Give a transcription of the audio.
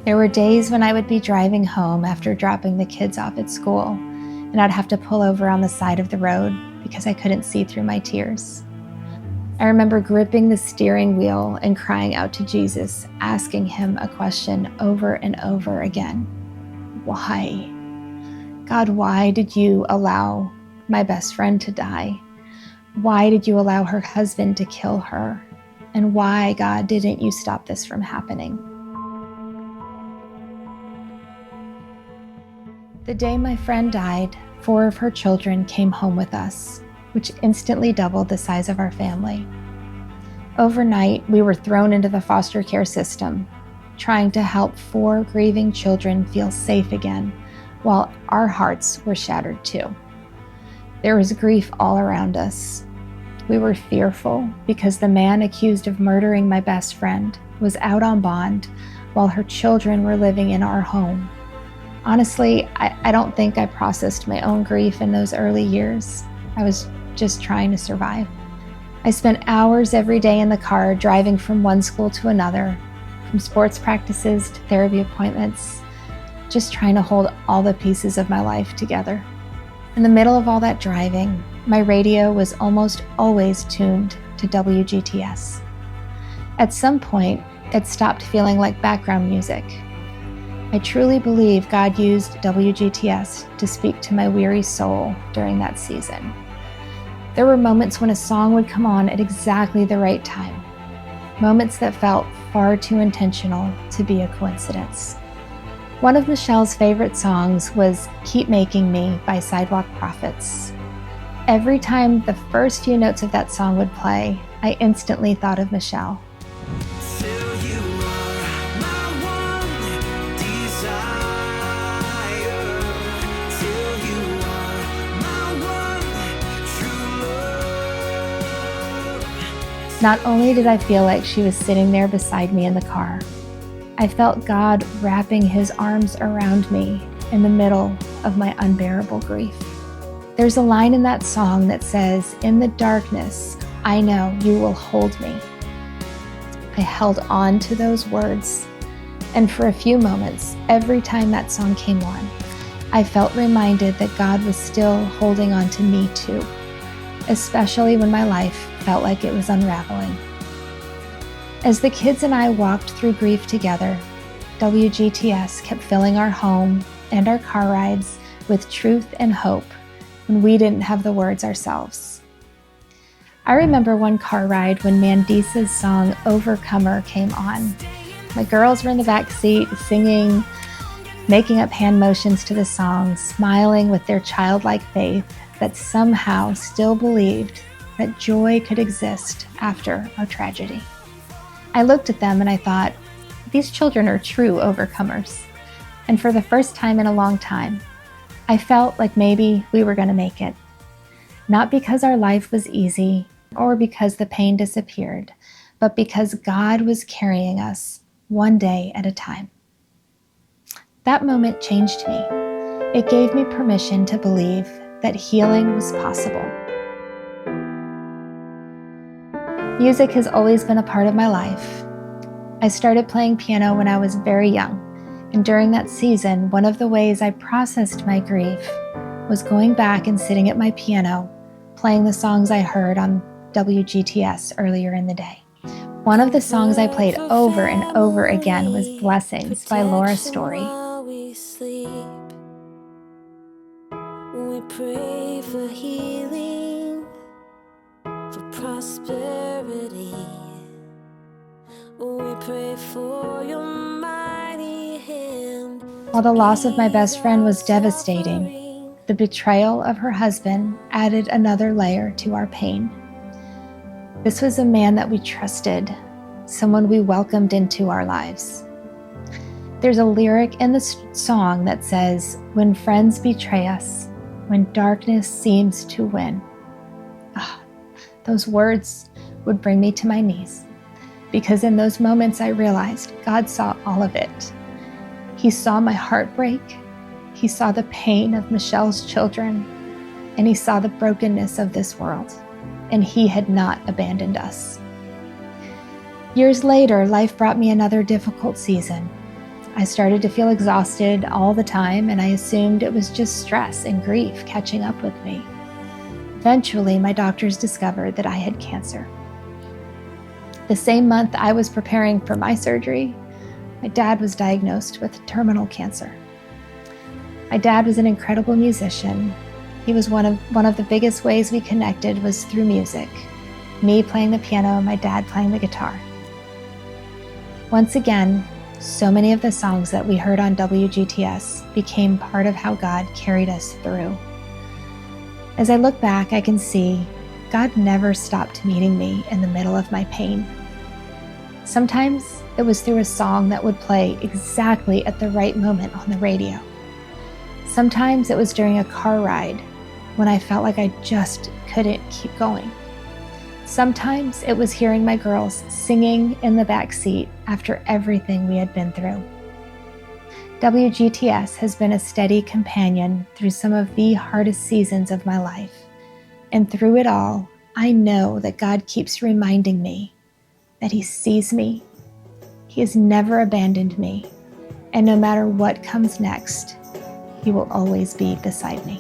There were days when I would be driving home after dropping the kids off at school, and I'd have to pull over on the side of the road because I couldn't see through my tears. I remember gripping the steering wheel and crying out to Jesus, asking him a question over and over again. Why? God, why did you allow my best friend to die? Why did you allow her husband to kill her? And why, God, didn't you stop this from happening? The day my friend died, 4 of her children came home with us, which instantly doubled the size of our family. Overnight, we were thrown into the foster care system, trying to help 4 grieving children feel safe again, while our hearts were shattered too. There was grief all around us. We were fearful because the man accused of murdering my best friend was out on bond while her children were living in our home. Honestly, I don't think I processed my own grief in those early years. I was just trying to survive. I spent hours every day in the car driving from one school to another, from sports practices to therapy appointments, just trying to hold all the pieces of my life together. In the middle of all that driving, my radio was almost always tuned to WGTS. At some point, it stopped feeling like background music. I truly believe God used WGTS to speak to my weary soul during that season. There were moments when a song would come on at exactly the right time, moments that felt far too intentional to be a coincidence. One of Michelle's favorite songs was Keep Making Me by Sidewalk Prophets. Every time the first few notes of that song would play, I instantly thought of Michelle. Not only did I feel like she was sitting there beside me in the car, I felt God wrapping his arms around me in the middle of my unbearable grief. There's a line in that song that says, "In the darkness, I know you will hold me." I held on to those words, and for a few moments, every time that song came on, I felt reminded that God was still holding on to me too, especially when my life felt like it was unraveling. As the kids and I walked through grief together, WGTS kept filling our home and our car rides with truth and hope when we didn't have the words ourselves. I remember one car ride when Mandisa's song Overcomer came on. My girls were in the back seat singing, making up hand motions to the song, smiling with their childlike faith that somehow still believed that joy could exist after our tragedy. I looked at them and I thought, these children are true overcomers. And for the first time in a long time, I felt like maybe we were going to make it. Not because our life was easy or because the pain disappeared, but because God was carrying us one day at a time. That moment changed me. It gave me permission to believe that healing was possible. Music has always been a part of my life. I started playing piano when I was very young, and during that season, one of the ways I processed my grief was going back and sitting at my piano, playing the songs I heard on WGTS earlier in the day. One of the songs I played over and over again was Blessings by Laura Story. We pray for healing, for prosperity. We pray for your mighty hand. While the loss of my best friend was devastating, the betrayal of her husband added another layer to our pain. This was a man that we trusted, someone we welcomed into our lives. There's a lyric in the song that says, "When friends betray us, when darkness seems to win." Those words would bring me to my knees, because in those moments I realized God saw all of it. He saw my heartbreak, he saw the pain of Michelle's children, and he saw the brokenness of this world, and he had not abandoned us. Years later, life brought me another difficult season. I started to feel exhausted all the time, and I assumed it was just stress and grief catching up with me. Eventually, my doctors discovered that I had cancer. The same month I was preparing for my surgery, my dad was diagnosed with terminal cancer. My dad was an incredible musician. He was one of the biggest ways we connected was through music. Me playing the piano, my dad playing the guitar. Once again, so many of the songs that we heard on WGTS became part of how God carried us through. As I look back, I can see God never stopped meeting me in the middle of my pain. Sometimes it was through a song that would play exactly at the right moment on the radio. Sometimes it was during a car ride when I felt like I just couldn't keep going. Sometimes it was hearing my girls singing in the back seat after everything we had been through. WGTS has been a steady companion through some of the hardest seasons of my life. And through it all, I know that God keeps reminding me that He sees me. He has never abandoned me. And no matter what comes next, He will always be beside me.